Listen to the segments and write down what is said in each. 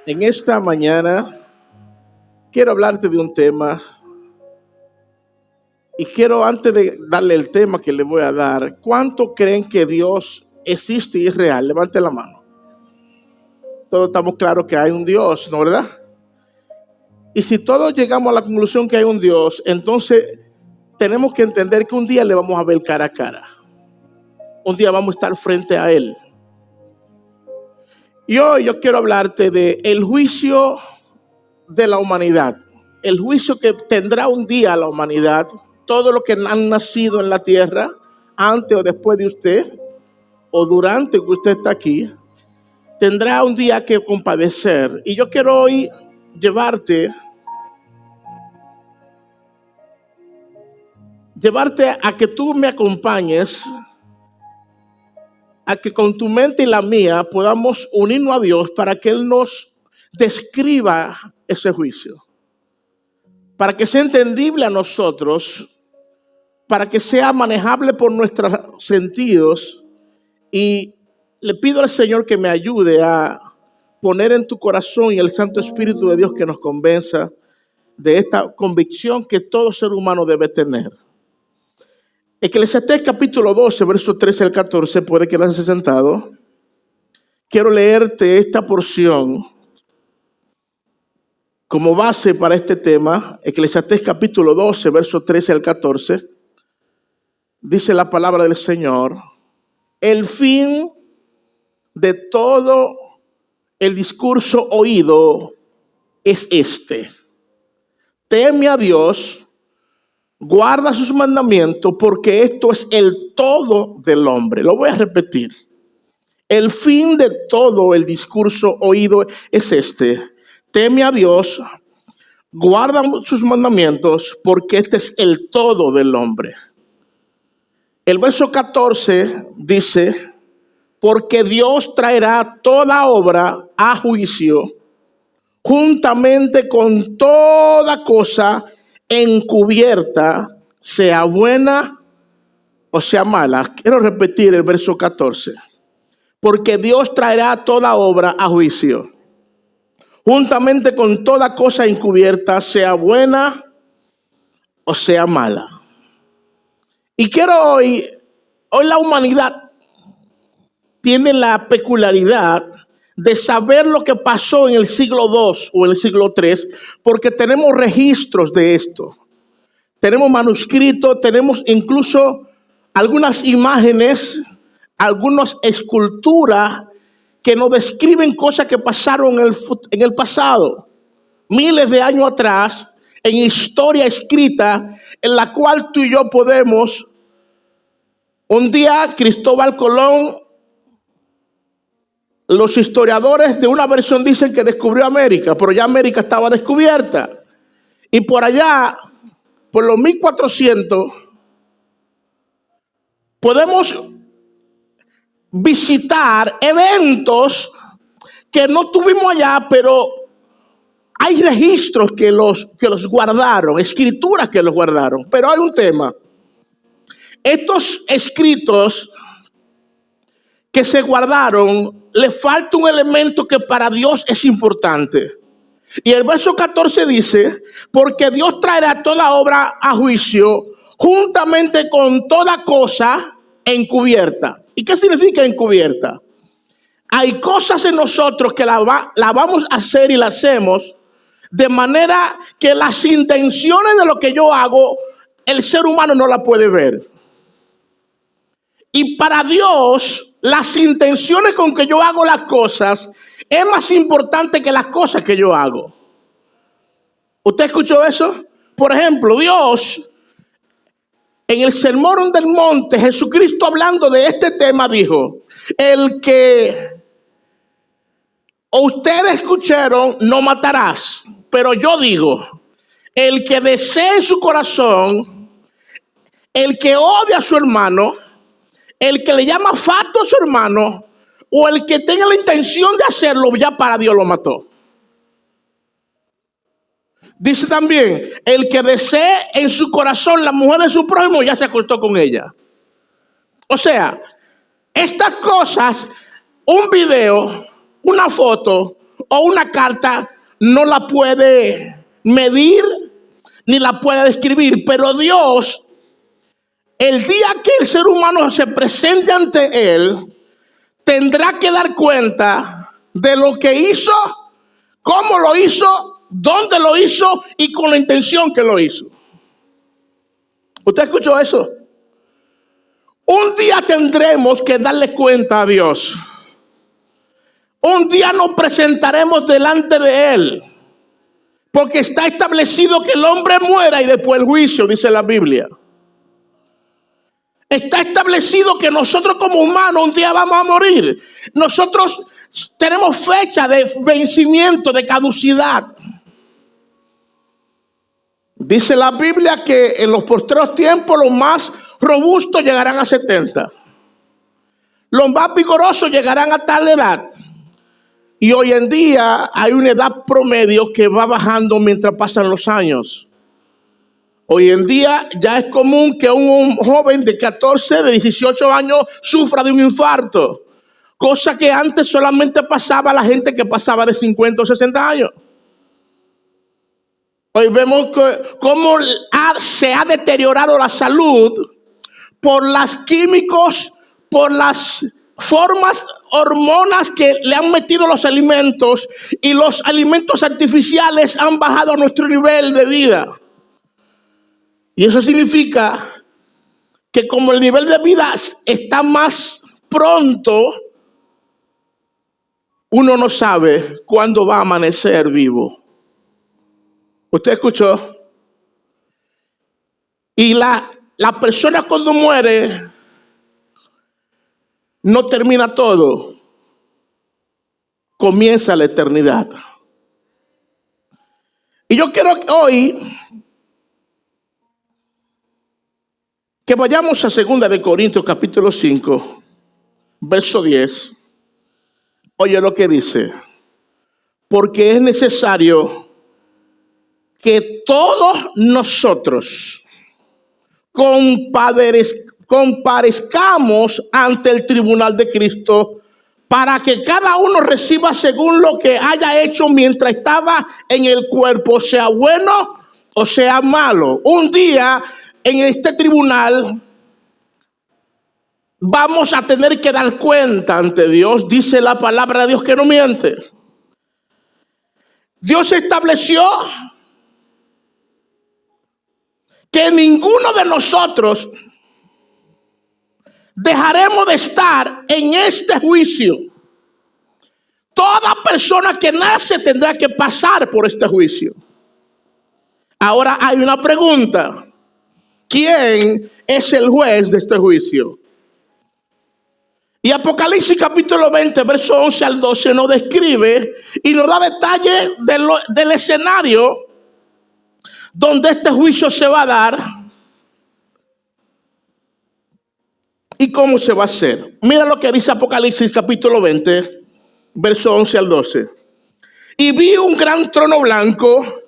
En esta mañana quiero hablarte de un tema y quiero, antes de darle el tema que le voy a dar, ¿cuánto creen que Dios existe y es real? Levante la mano. Todos estamos claros que hay un Dios, ¿no verdad? Y si todos llegamos a la conclusión que hay un Dios, entonces tenemos que entender que un día le vamos a ver cara a cara. Un día vamos a estar frente a Él. Y hoy yo quiero hablarte de el juicio de la humanidad. El juicio que tendrá un día la humanidad. Todo lo que han nacido en la tierra, antes o después de usted, o durante que usted está aquí, tendrá un día que compadecer. Y yo quiero hoy llevarte a que tú me acompañes, a que con tu mente y la mía podamos unirnos a Dios para que Él nos describa ese juicio, para que sea entendible a nosotros, para que sea manejable por nuestros sentidos. Y le pido al Señor que me ayude a poner en tu corazón y el Santo Espíritu de Dios que nos convenza de esta convicción que todo ser humano debe tener. Eclesiastés capítulo 12, versos 13 al 14, puede quedarse sentado. Quiero leerte esta porción como base para este tema. Eclesiastés capítulo 12, versos 13 al 14. Dice la palabra del Señor: el fin de todo el discurso oído es este: teme a Dios, guarda sus mandamientos, porque esto es el todo del hombre. Lo voy a repetir. El fin de todo el discurso oído es este: teme a Dios, guarda sus mandamientos, porque este es el todo del hombre. El verso 14 dice: porque Dios traerá toda obra a juicio, juntamente con toda cosa encubierta, sea buena o sea mala. Quiero repetir el verso 14. Porque Dios traerá toda obra a juicio, juntamente con toda cosa encubierta, sea buena o sea mala. Y quiero hoy la humanidad tiene la peculiaridad de saber lo que pasó en el siglo II o en el siglo III, porque tenemos registros de esto. Tenemos manuscritos, tenemos incluso algunas imágenes, algunas esculturas que nos describen cosas que pasaron en el pasado, miles de años atrás, en historia escrita, en la cual tú y yo podemos. Un día Cristóbal Colón, los historiadores de una versión dicen que descubrió América, pero ya América estaba descubierta. Y por allá, por los 1400, podemos visitar eventos que no tuvimos allá, pero hay registros que los guardaron, escrituras que los guardaron. Pero hay un tema. Estos escritos que se guardaron, le falta un elemento que para Dios es importante. Y el verso 14 dice: porque Dios traerá toda obra a juicio, juntamente con toda cosa encubierta. ¿Y qué significa encubierta? Hay cosas en nosotros que la vamos a hacer y la hacemos de manera que las intenciones de lo que yo hago, el ser humano no la puede ver. Y para Dios, las intenciones con que yo hago las cosas es más importante que las cosas que yo hago. ¿Usted escuchó eso? Por ejemplo, Dios, en el Sermón del Monte, Jesucristo hablando de este tema dijo: el que ustedes escucharon, no matarás. Pero yo digo, el que desee en su corazón, el que odia a su hermano, el que le llama fato a su hermano, o el que tenga la intención de hacerlo, ya para Dios lo mató. Dice también: el que desee en su corazón la mujer de su prójimo, ya se acostó con ella. O sea, estas cosas, un video, una foto, o una carta no la puede medir ni la puede describir, pero Dios, el día que el ser humano se presente ante Él, tendrá que dar cuenta de lo que hizo, cómo lo hizo, dónde lo hizo y con la intención que lo hizo. ¿Usted escuchó eso? Un día tendremos que darle cuenta a Dios. Un día nos presentaremos delante de Él. Porque está establecido que el hombre muera y después el juicio, dice la Biblia. Está establecido que nosotros como humanos un día vamos a morir. Nosotros tenemos fecha de vencimiento, de caducidad. Dice la Biblia que en los postreros tiempos los más robustos llegarán a 70. Los más vigorosos llegarán a tal edad. Y hoy en día hay una edad promedio que va bajando mientras pasan los años. Hoy en día ya es común que un joven de 14, de 18 años sufra de un infarto. Cosa que antes solamente pasaba a la gente que pasaba de 50 o 60 años. Hoy vemos cómo se ha deteriorado la salud por los químicos, por las formas, hormonas que le han metido los alimentos, y los alimentos artificiales han bajado nuestro nivel de vida. Y eso significa que como el nivel de vida está más pronto, uno no sabe cuándo va a amanecer vivo. ¿Usted escuchó? Y la persona cuando muere no termina todo, comienza la eternidad. Y yo quiero hoy que vayamos a 2 de Corintios capítulo 5, verso 10. Oye lo que dice: porque es necesario que todos nosotros comparezcamos ante el tribunal de Cristo, para que cada uno reciba según lo que haya hecho mientras estaba en el cuerpo, sea bueno o sea malo. Un día en este tribunal vamos a tener que dar cuenta ante Dios. Dice la palabra de Dios que no miente. Dios estableció que ninguno de nosotros dejaremos de estar en este juicio. Toda persona que nace tendrá que pasar por este juicio. Ahora hay una pregunta: ¿quién es el juez de este juicio? Y Apocalipsis capítulo 20, verso 11 al 12 nos describe y nos da detalles del escenario donde este juicio se va a dar y cómo se va a hacer. Mira lo que dice Apocalipsis capítulo 20, verso 11 al 12. Y vi un gran trono blanco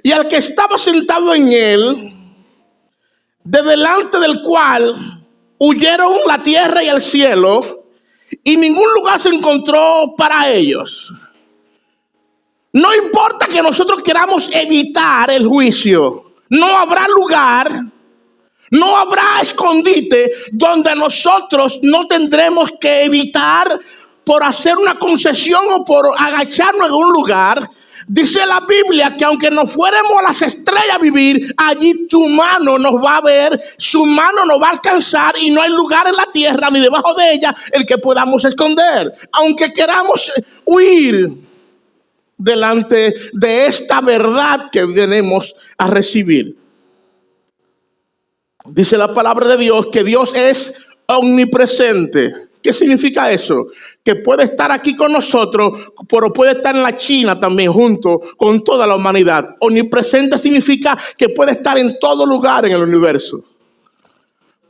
y al que estaba sentado en él, de delante del cual huyeron la tierra y el cielo, y ningún lugar se encontró para ellos. No importa que nosotros queramos evitar el juicio, no habrá lugar, no habrá escondite donde nosotros no tendremos que evitar por hacer una concesión o por agacharnos en un lugar. Dice la Biblia que aunque nos fuéramos a las estrellas a vivir, allí su mano nos va a ver, su mano nos va a alcanzar, y no hay lugar en la tierra ni debajo de ella el que podamos esconder. Aunque queramos huir delante de esta verdad que venimos a recibir. Dice la palabra de Dios que Dios es omnipresente. ¿Qué significa eso? Que puede estar aquí con nosotros, pero puede estar en la China también junto con toda la humanidad. Omnipresente significa que puede estar en todo lugar en el universo.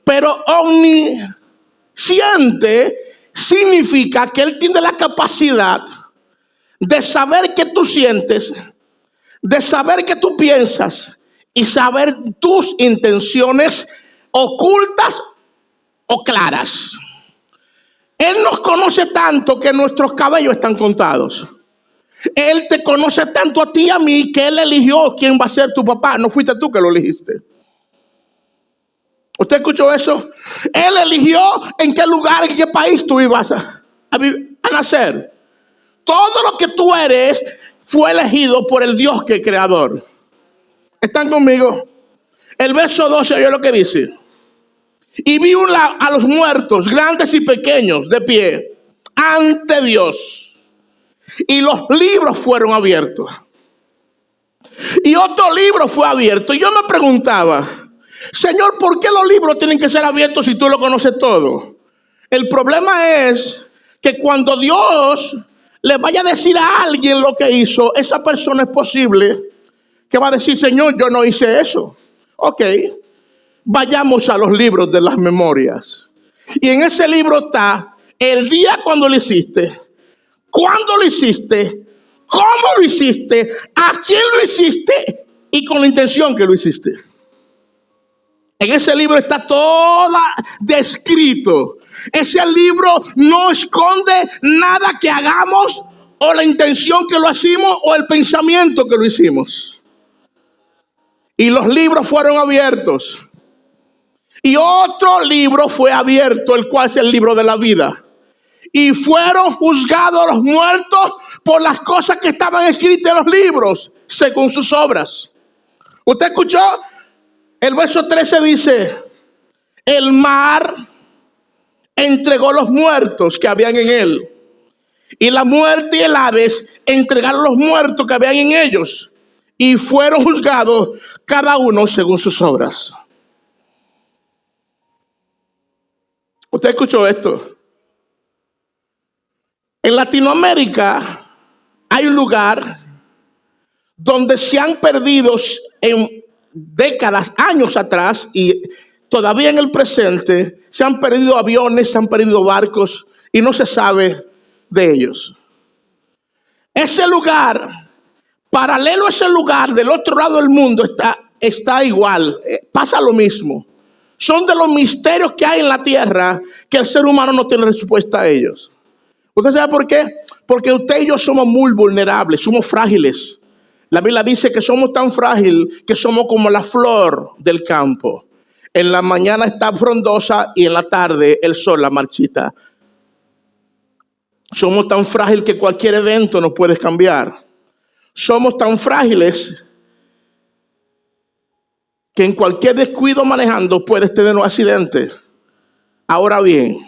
Pero omnisciente significa que Él tiene la capacidad de saber qué tú sientes, de saber qué tú piensas y saber tus intenciones ocultas o claras. Él nos conoce tanto que nuestros cabellos están contados. Él te conoce tanto a ti y a mí que Él eligió quién va a ser tu papá. No fuiste tú que lo elegiste. ¿Usted escuchó eso? Él eligió en qué lugar, en qué país tú ibas a nacer. Todo lo que tú eres fue elegido por el Dios que es creador. ¿Están conmigo? El verso 12 oye lo que dice. Y vi a los muertos, grandes y pequeños, de pie, ante Dios. Y los libros fueron abiertos. Y otro libro fue abierto. Y yo me preguntaba, Señor, ¿por qué los libros tienen que ser abiertos si tú lo conoces todo? El problema es que cuando Dios le vaya a decir a alguien lo que hizo, esa persona es posible que va a decir, Señor, yo no hice eso. Ok, vayamos a los libros de las memorias. Y en ese libro está el día cuando lo hiciste, cuándo lo hiciste, cómo lo hiciste, a quién lo hiciste y con la intención que lo hiciste. En ese libro está todo descrito. Ese libro no esconde nada que hagamos o la intención que lo hicimos o el pensamiento que lo hicimos. Y los libros fueron abiertos. Y otro libro fue abierto, el cual es el libro de la vida. Y fueron juzgados los muertos por las cosas que estaban escritas en los libros, según sus obras. ¿Usted escuchó? El verso 13 dice, el mar entregó los muertos que habían en él. Y la muerte y el Hades entregaron los muertos que habían en ellos. Y fueron juzgados cada uno según sus obras. ¿Usted escuchó esto? En Latinoamérica hay un lugar donde se han perdido en décadas, años atrás y todavía en el presente, se han perdido aviones, se han perdido barcos y no se sabe de ellos. Ese lugar, paralelo a ese lugar, del otro lado del mundo, está igual, pasa lo mismo. Son de los misterios que hay en la tierra que el ser humano no tiene respuesta a ellos. ¿Usted sabe por qué? Porque usted y yo somos muy vulnerables, somos frágiles. La Biblia dice que somos tan frágiles que somos como la flor del campo. En la mañana está frondosa y en la tarde el sol la marchita. Somos tan frágiles que cualquier evento nos puede cambiar. Somos tan frágiles que en cualquier descuido manejando puedes tener un accidente. Ahora bien,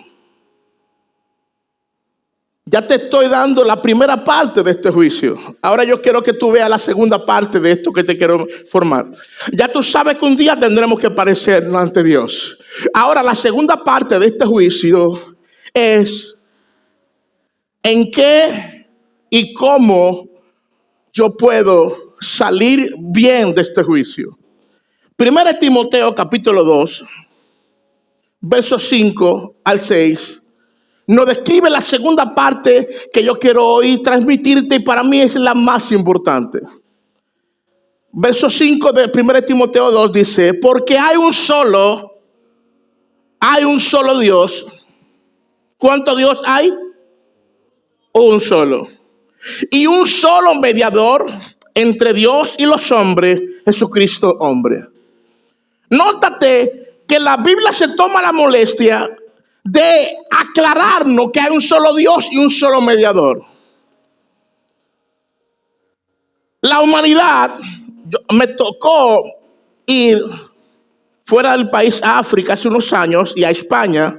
ya te estoy dando la primera parte de este juicio. Ahora yo quiero que tú veas la segunda parte de esto que te quiero formar. Ya tú sabes que un día tendremos que parecernos ante Dios. Ahora la segunda parte de este juicio es en qué y cómo yo puedo salir bien de este juicio. 1 Timoteo capítulo 2, versos 5 al 6. Nos describe la segunda parte que yo quiero hoy transmitirte y para mí es la más importante. Verso 5 de 1 Timoteo 2 dice, porque hay un solo Dios. ¿Cuántos Dios hay? Un solo. Y un solo mediador entre Dios y los hombres, Jesucristo hombre. Nótate que la Biblia se toma la molestia de aclararnos que hay un solo Dios y un solo mediador. La humanidad, me tocó ir fuera del país a África hace unos años y a España,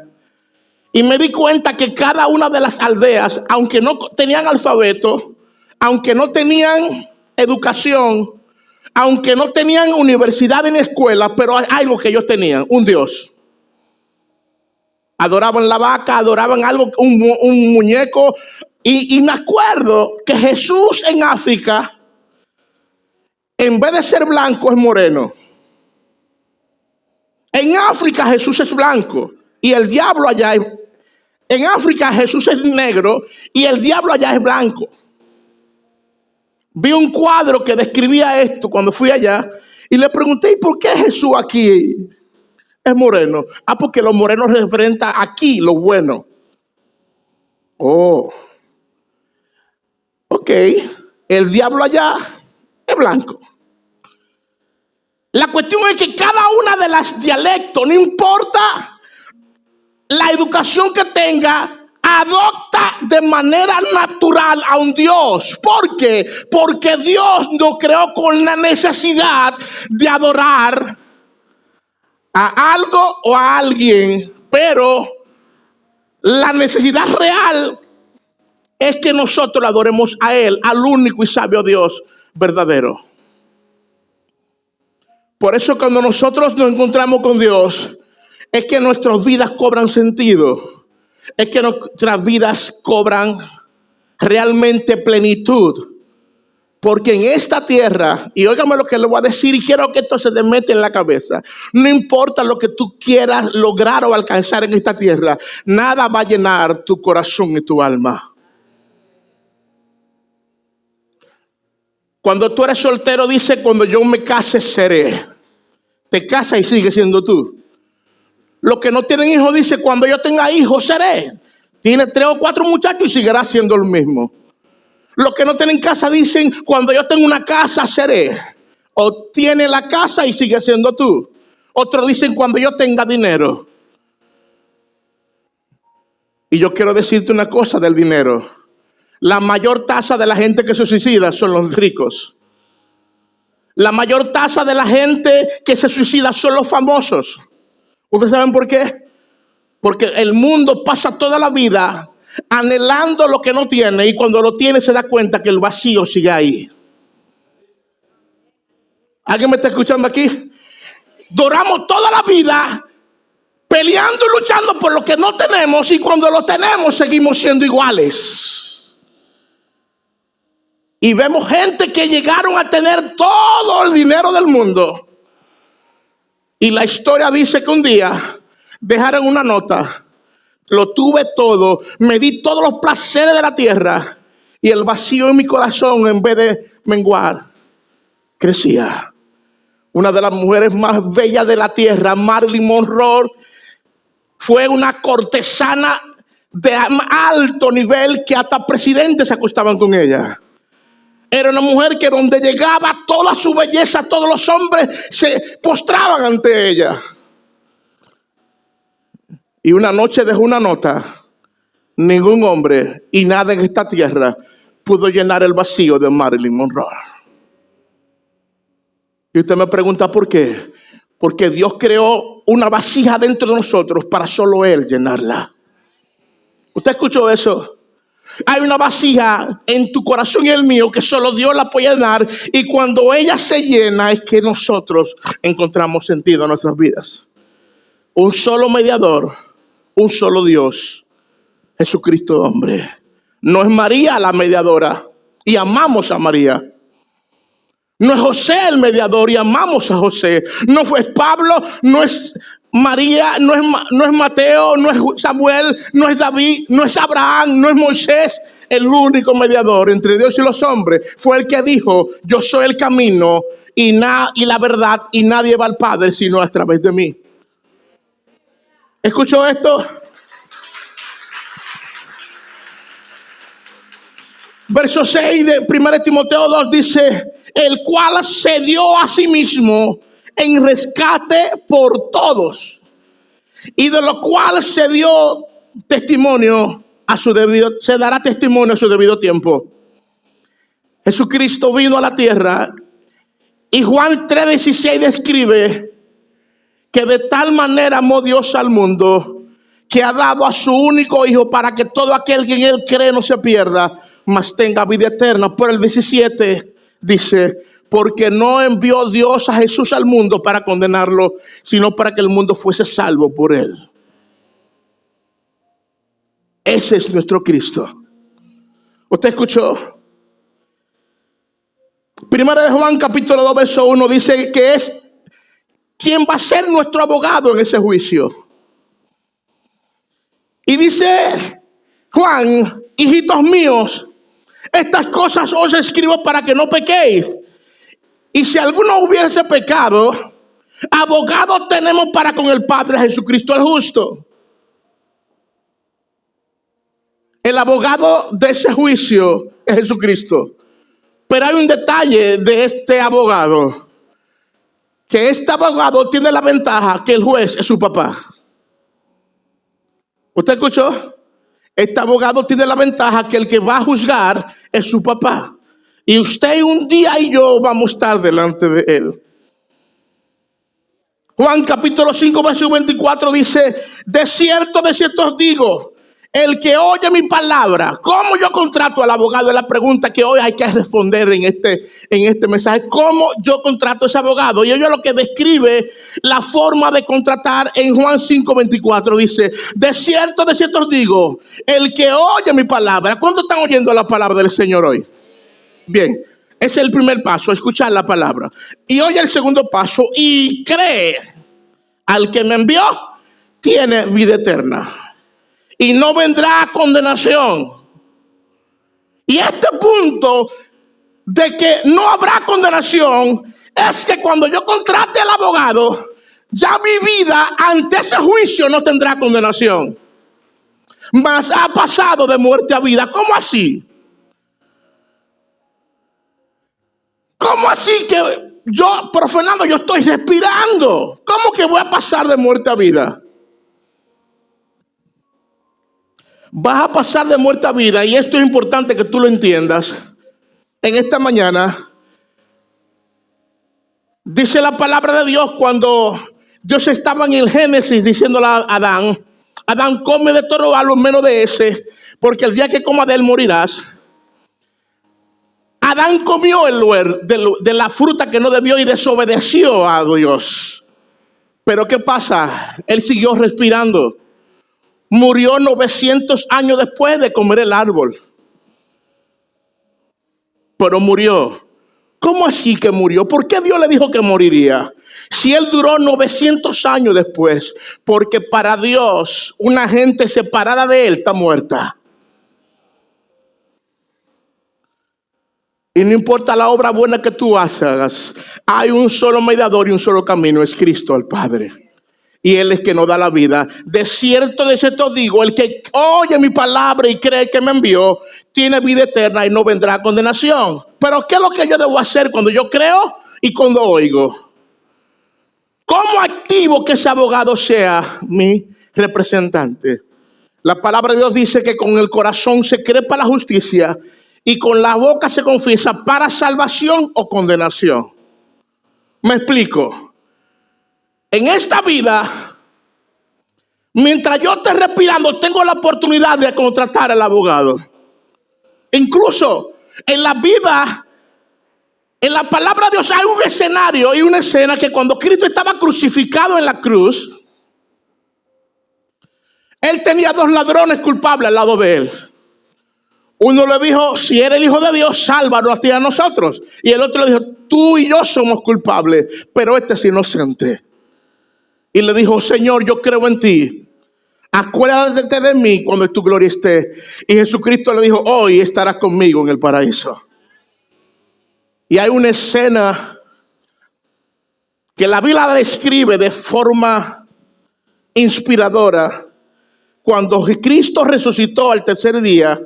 y me di cuenta que cada una de las aldeas, aunque no tenían alfabeto, aunque no tenían educación, aunque no tenían universidad ni escuela, pero hay algo que ellos tenían, un Dios. Adoraban la vaca, adoraban algo, un muñeco. Y me acuerdo que Jesús en África, en vez de ser blanco, es moreno. En África Jesús es blanco y el diablo allá es... En África Jesús es negro y el diablo allá es blanco. Vi un cuadro que describía esto cuando fui allá y le pregunté, ¿y por qué Jesús aquí es moreno? Ah, porque los morenos representan aquí lo bueno. Oh, ok. El diablo allá es blanco. La cuestión es que cada una de las dialectos, no importa la educación que tenga, adopta de manera natural a un Dios. ¿Por qué? Porque Dios nos creó con la necesidad de adorar a algo o a alguien, pero la necesidad real es que nosotros le adoremos a Él, al único y sabio Dios verdadero. Por eso cuando nosotros nos encontramos con Dios, es que nuestras vidas cobran sentido. Es que nuestras vidas cobran realmente plenitud. Porque en esta tierra, y óigame lo que le voy a decir y quiero que esto se te mete en la cabeza. No importa lo que tú quieras lograr o alcanzar en esta tierra, nada va a llenar tu corazón y tu alma. Cuando tú eres soltero, dice, cuando yo me case seré. Te casas y sigues siendo tú. Los que no tienen hijos dice, cuando yo tenga hijos seré. Tiene 3 o 4 muchachos y seguirá siendo el mismo. Los que no tienen casa dicen, cuando yo tenga una casa seré. O tiene la casa y sigue siendo tú. Otros dicen, cuando yo tenga dinero. Y yo quiero decirte una cosa del dinero. La mayor tasa de la gente que se suicida son los ricos. La mayor tasa de la gente que se suicida son los famosos. ¿Ustedes saben por qué? Porque el mundo pasa toda la vida anhelando lo que no tiene y cuando lo tiene se da cuenta que el vacío sigue ahí. ¿Alguien me está escuchando aquí? Duramos toda la vida peleando y luchando por lo que no tenemos y cuando lo tenemos seguimos siendo iguales. Y vemos gente que llegaron a tener todo el dinero del mundo. Y la historia dice que un día dejaron una nota. Lo tuve todo, me di todos los placeres de la tierra. Y el vacío en mi corazón, en vez de menguar, crecía. Una de las mujeres más bellas de la tierra, Marilyn Monroe, fue una cortesana de alto nivel que hasta presidentes se acostaban con ella. Era una mujer que donde llegaba toda su belleza, todos los hombres se postraban ante ella. Y una noche dejó una nota. Ningún hombre y nada en esta tierra pudo llenar el vacío de Marilyn Monroe. Y usted me pregunta ¿por qué? Porque Dios creó una vasija dentro de nosotros para solo Él llenarla. ¿Usted escuchó eso? Hay una vasija en tu corazón y el mío que solo Dios la puede llenar. Y cuando ella se llena es que nosotros encontramos sentido en nuestras vidas. Un solo mediador, un solo Dios, Jesucristo hombre. No es María la mediadora y amamos a María. No es José el mediador y amamos a José. No fue Pablo, no es María, no es Mateo, no es Samuel, no es David, no es Abraham, no es Moisés. El único mediador entre Dios y los hombres fue el que dijo, yo soy el camino y la verdad y nadie va al Padre sino a través de mí. ¿Escuchó esto? Verso 6 de 1 Timoteo 2 dice, el cual se dio a sí mismo en rescate por todos, y de lo cual se dio testimonio se dará testimonio a su debido tiempo. Jesucristo vino a la tierra y Juan 3:16 describe que de tal manera amó Dios al mundo que ha dado a su único hijo para que todo aquel que en él cree no se pierda, mas tenga vida eterna. Por el 17 dice, porque no envió Dios a Jesús al mundo para condenarlo, sino para que el mundo fuese salvo por él. Ese es nuestro Cristo. ¿Usted escuchó? Primera de Juan capítulo 2 verso 1 dice que es quien va a ser nuestro abogado en ese juicio. Y dice Juan, hijitos míos, estas cosas os escribo para que no pequéis. Y si alguno hubiese pecado, abogado tenemos para con el Padre, Jesucristo el justo. El abogado de ese juicio es Jesucristo. Pero hay un detalle de este abogado, que este abogado tiene la ventaja que el juez es su papá. ¿Usted escuchó? Este abogado tiene la ventaja que el que va a juzgar es su papá. Y usted un día y yo vamos a estar delante de él. Juan capítulo 5, versículo 24 dice: de cierto os digo, el que oye mi palabra. ¿Cómo yo contrato al abogado? Es la pregunta que hoy hay que responder en este mensaje. ¿Cómo yo contrato a ese abogado? Y ello es lo que describe la forma de contratar en Juan 5, 24. Dice: de cierto os digo, el que oye mi palabra. ¿Cuántos están oyendo la palabra del Señor hoy? Bien, ese es el primer paso, escuchar la palabra. Y oye el segundo paso, y cree al que me envió, tiene vida eterna y no vendrá a condenación. Y este punto de que no habrá condenación es que cuando yo contrate al abogado, ya mi vida ante ese juicio no tendrá condenación, mas ha pasado de muerte a vida. ¿Cómo así? ¿Cómo así que yo, pero Fernando, yo estoy respirando? ¿Cómo que voy a pasar de muerte a vida? Vas a pasar de muerte a vida, y esto es importante que tú lo entiendas. En esta mañana dice la palabra de Dios, cuando Dios estaba en el Génesis diciéndole a Adán: Adán, come de todo árbol menos de ese, porque el día que coma de él morirás. Adán comió de la fruta que no debió y desobedeció a Dios. Pero ¿qué pasa? Él siguió respirando. Murió 900 años después de comer el árbol. Pero murió. ¿Cómo así que murió? ¿Por qué Dios le dijo que moriría? Si él duró 900 años después. Porque para Dios, una gente separada de él está muerta. Y no importa la obra buena que tú hagas, hay un solo mediador y un solo camino, es Cristo el Padre. Y Él es que nos da la vida. De cierto digo, el que oye mi palabra y cree que me envió, tiene vida eterna y no vendrá a condenación. Pero ¿qué es lo que yo debo hacer cuando yo creo y cuando oigo? ¿Cómo activo que ese abogado sea mi representante? La palabra de Dios dice que con el corazón se cree para la justicia y con la boca se confiesa para salvación o condenación. Me explico. En esta vida, mientras yo esté respirando, tengo la oportunidad de contratar al abogado. Incluso en la vida, en la palabra de Dios hay un escenario y una escena que cuando Cristo estaba crucificado en la cruz, Él tenía 2 ladrones culpables al lado de Él. Uno le dijo: si eres el Hijo de Dios, sálvanos a ti y a nosotros. Y el otro le dijo: tú y yo somos culpables, pero este es inocente. Y le dijo: Señor, yo creo en ti. Acuérdate de mí cuando tu gloria esté. Y Jesucristo le dijo: hoy estarás conmigo en el paraíso. Y hay una escena que la Biblia describe de forma inspiradora. Cuando Cristo resucitó al tercer día,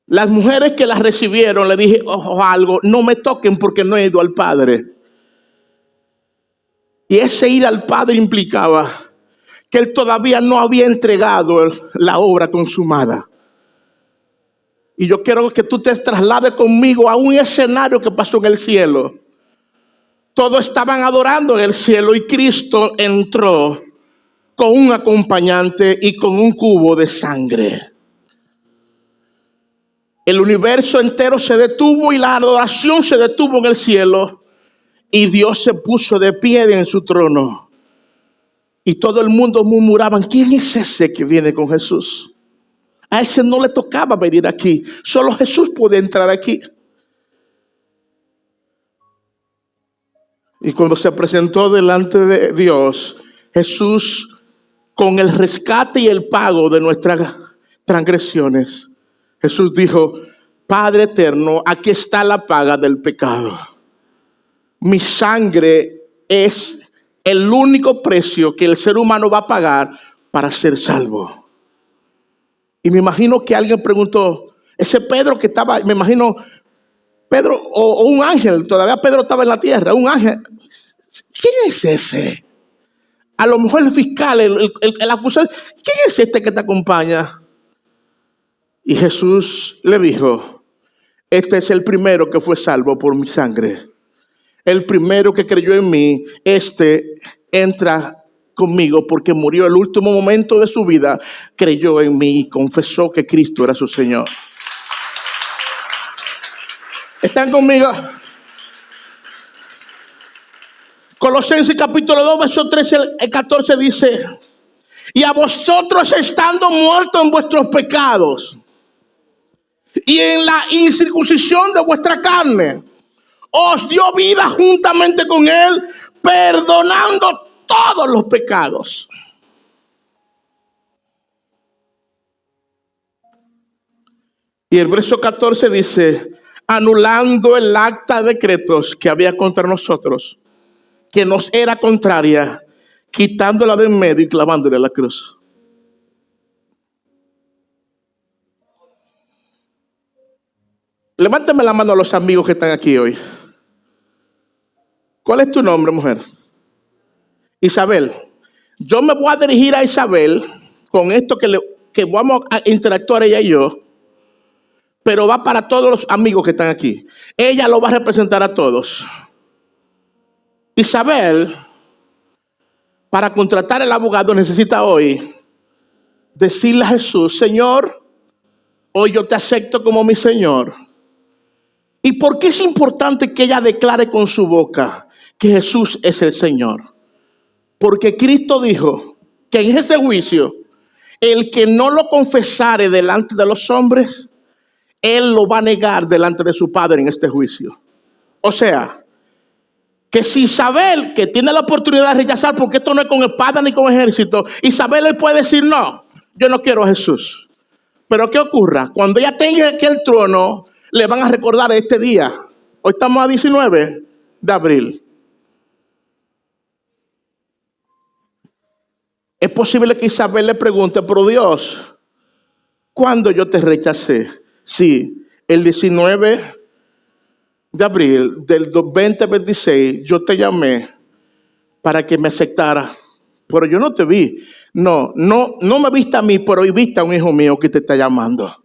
las mujeres que las recibieron le dije: ojo, algo, no me toquen porque no he ido al Padre. Y ese ir al Padre implicaba que Él todavía no había entregado la obra consumada. Y yo quiero que tú te traslades conmigo a un escenario que pasó en el cielo. Todos estaban adorando en el cielo y Cristo entró con un acompañante y con un cubo de sangre. El universo entero se detuvo y la adoración se detuvo en el cielo. Y Dios se puso de pie en su trono. Y todo el mundo murmuraba: ¿quién es ese que viene con Jesús? A ese no le tocaba venir aquí. Solo Jesús puede entrar aquí. Y cuando se presentó delante de Dios, Jesús, con el rescate y el pago de nuestras transgresiones, Jesús dijo: Padre eterno, aquí está la paga del pecado. Mi sangre es el único precio que el ser humano va a pagar para ser salvo. Y me imagino que alguien preguntó: Ese Pedro que estaba, me imagino, Pedro o un ángel, todavía Pedro estaba en la tierra, un ángel. ¿Quién es ese? A lo mejor el fiscal, el acusador. ¿Quién es este que te acompaña? Y Jesús le dijo, este es el primero que fue salvo por mi sangre. El primero que creyó en mí, este entra conmigo porque murió el último momento de su vida, creyó en mí y confesó que Cristo era su Señor. ¿Están conmigo? Colosenses capítulo 2, verso 13 al 14 dice, y a vosotros estando muertos en vuestros pecados y en la incircuncisión de vuestra carne, os dio vida juntamente con él, perdonando todos los pecados. Y el verso 14 dice, anulando el acta de decretos que había contra nosotros, que nos era contraria, quitándola de en medio y clavándola a la cruz. Levántame la mano a los amigos que están aquí hoy. ¿Cuál es tu nombre, mujer? Isabel. Yo me voy a dirigir a Isabel con esto que vamos a interactuar ella y yo, pero va para todos los amigos que están aquí. Ella lo va a representar a todos. Isabel, para contratar al abogado, necesita hoy decirle a Jesús, Señor, hoy yo te acepto como mi Señor. ¿Y por qué es importante que ella declare con su boca que Jesús es el Señor? Porque Cristo dijo que en ese juicio, el que no lo confesare delante de los hombres, él lo va a negar delante de su Padre en este juicio. O sea, que si Isabel, que tiene la oportunidad de rechazar, porque esto no es con espada ni con ejército, Isabel le puede decir, no, yo no quiero a Jesús. Pero ¿qué ocurra? Cuando ella tenga aquí el trono, le van a recordar este día. Hoy estamos a 19 de abril. Es posible que Isabel le pregunte, pero Dios, ¿cuándo yo te rechacé? Sí, el 19 de abril del 2026 yo te llamé para que me aceptara, pero yo no te vi. No me viste a mí, pero hoy viste a un hijo mío que te está llamando.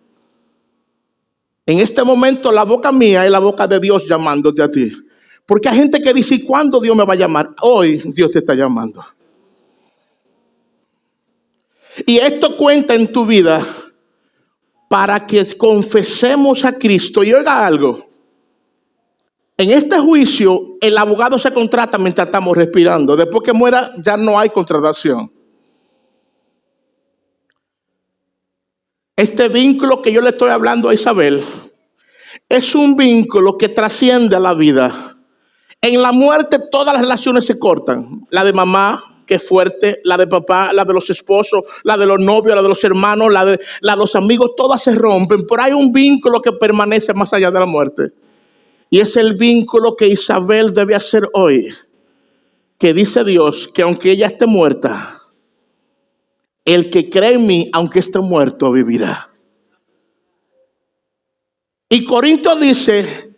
En este momento la boca mía es la boca de Dios llamándote a ti. Porque hay gente que dice, ¿cuándo Dios me va a llamar? Hoy Dios te está llamando. Y esto cuenta en tu vida para que confesemos a Cristo. Y oiga algo. En este juicio, el abogado se contrata mientras estamos respirando. Después que muera, ya no hay contratación. Este vínculo que yo le estoy hablando a Isabel es un vínculo que trasciende a la vida. En la muerte todas las relaciones se cortan. La de mamá, que es fuerte, la de papá, la de los esposos, la de los novios, la de los hermanos, la de los amigos, todas se rompen. Pero hay un vínculo que permanece más allá de la muerte. Y es el vínculo que Isabel debe hacer hoy. Que dice Dios que aunque ella esté muerta, el que cree en mí, aunque esté muerto, vivirá. Y Corintios dice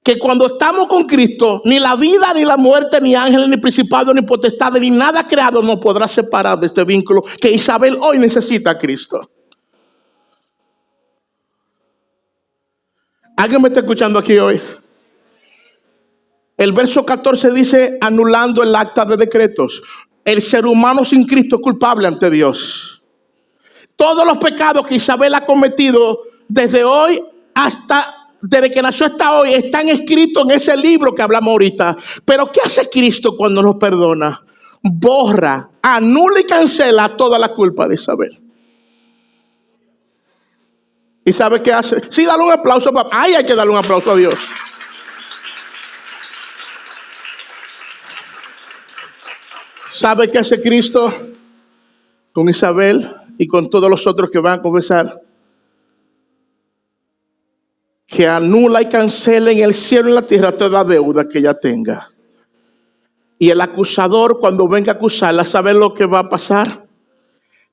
que cuando estamos con Cristo, ni la vida, ni la muerte, ni ángeles, ni principados, ni potestades, ni nada creado nos podrá separar de este vínculo que Isabel hoy necesita a Cristo. ¿Alguien me está escuchando aquí hoy? El verso 14 dice, anulando el acta de decretos. El ser humano sin Cristo es culpable ante Dios. Todos los pecados que Isabel ha cometido desde hoy desde que nació hasta hoy, están escritos en ese libro que hablamos ahorita. Pero ¿qué hace Cristo cuando nos perdona? Borra, anula y cancela toda la culpa de Isabel. ¿Y sabe qué hace? Sí, dale un aplauso, papá. Ay, hay que darle un aplauso a Dios. ¿Sabe qué hace Cristo con Isabel y con todos los otros que van a confesar? Que anula y cancela en el cielo y en la tierra toda deuda que ella tenga. Y el acusador, cuando venga a acusarla, ¿sabe lo que va a pasar?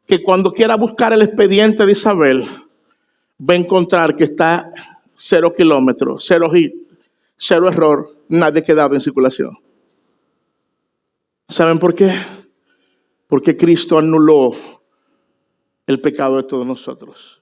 Que cuando quiera buscar el expediente de Isabel, va a encontrar que está 0 kilómetros, 0 hit, 0 error, nadie quedado en circulación. ¿Saben por qué? Porque Cristo anuló el pecado de todos nosotros.